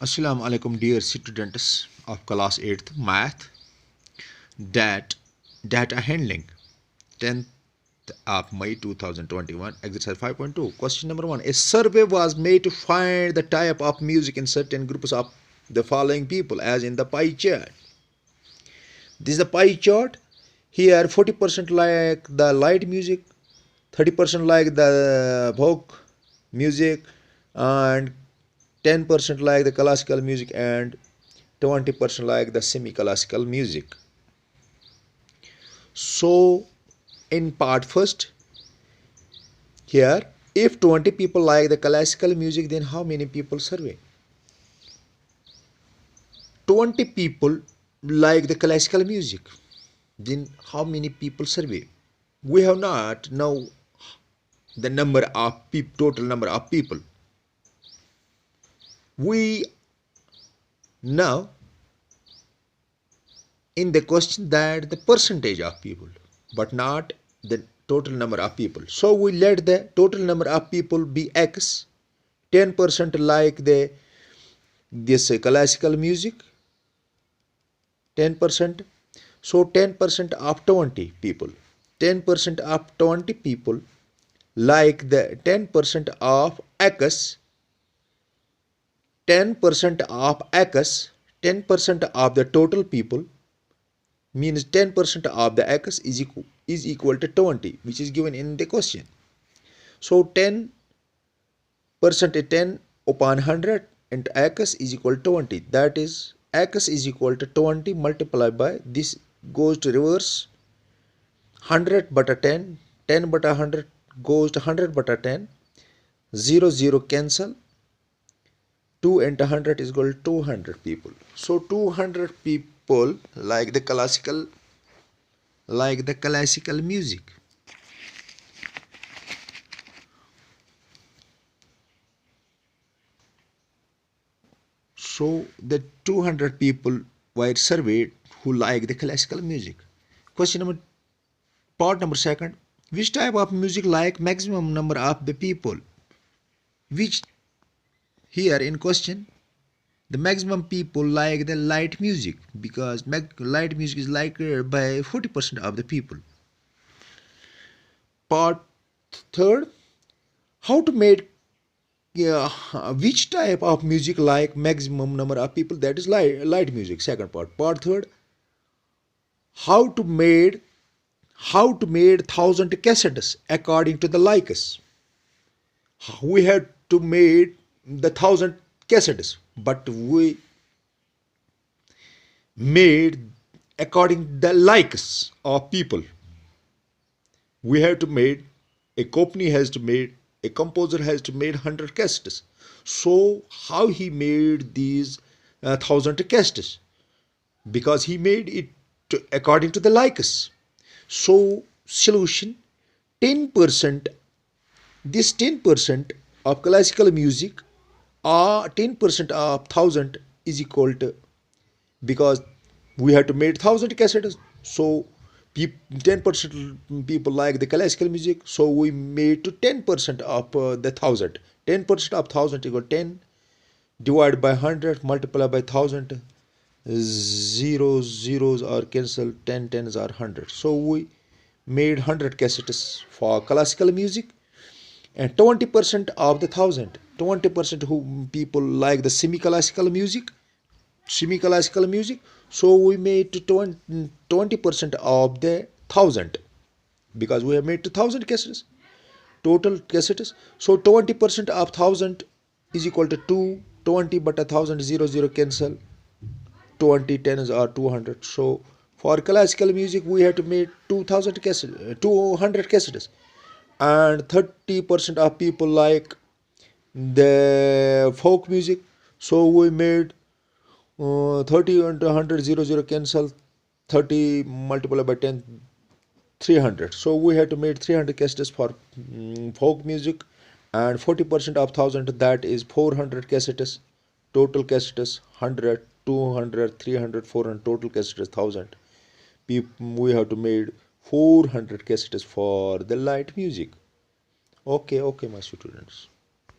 Assalamu alaikum dear students of class 8th math dat data handling 10th of May 2021 exercise 5.2 question number 1 a survey was made to find the type of music in certain groups of the following people as in the pie chart. This is the pie chart. Here 40% like the light music, 30% like the folk music, and 10% like the classical music, and 20% like the semi-classical music. So in part first, here if 20 people like the classical music, then how many people survey? 20 people like the classical music, then how many people survey? We have not know the number of total number of people. We know in the question that the percentage of people, but not the total number of people. So we let the total number of people be X, 10% like this classical music, 10%. So 10% of 20 people, 10% of 20 people like the 10% of X, 10% of X, 10% of the total people means 10% of the X is equal to 20, which is given in the question. So 10% 10 upon 100 into X is equal to 20. That is X is equal to 20 multiplied by this goes to reverse 100 butter 10, 10 butter 100 goes to 100 butter 10, 0 0 cancel, 2 into 100 is equal to 200 people. So 200 people like the classical music. So the 200 people were surveyed who like the classical music. Question number part number second, which type of music like maximum number of the people? Which here in question the maximum people like the light music, because light music is liked by 40% of the people. Part third, how to make which type of music like maximum number of people, that is light music. Second part third, how to made 1,000 cassettes according to the likes. We had to made the 1,000 cassettes, but we made according the likes of people. We have to made, a company has to made, a composer has to made 100 cassettes. So how he made these 1,000 cassettes? Because he made it according to the likes. So solution, 10%, this 10% of classical music or 10% of 1,000 is equal to, because we had to make 1,000 cassettes. So 10% people like the classical music, so we made to 10% of the 1,000. 10% of 1,000 equal 10 divided by 100 multiplied by 1,000. Zeros zeros are cancelled, 10 tens are 100. So we made 100 cassettes for classical music, and 20% of the 1,000, 20% who people like the semi-classical music, so we made to 20% of the 1,000, because we have made 2,000 cassettes, total cassettes. So 20% of 1,000 is equal to 2, 20 but 1,000, 0 0 cancel, 20 tens are 200. So for classical music we have to make 2,000 cassettes, 200 cassettes, and 30% of people like the folk music, so we made 30 into 100, 0 0 cancel, 30 multiplied by 10, 300. So we had to make 300 cassettes for folk music, and 40% of 1,000, that is 400 cassettes, total cassettes 100, 200, 300, 400, total cassettes 1,000. We have to made 400 cassettes for the light music. Okay, my students.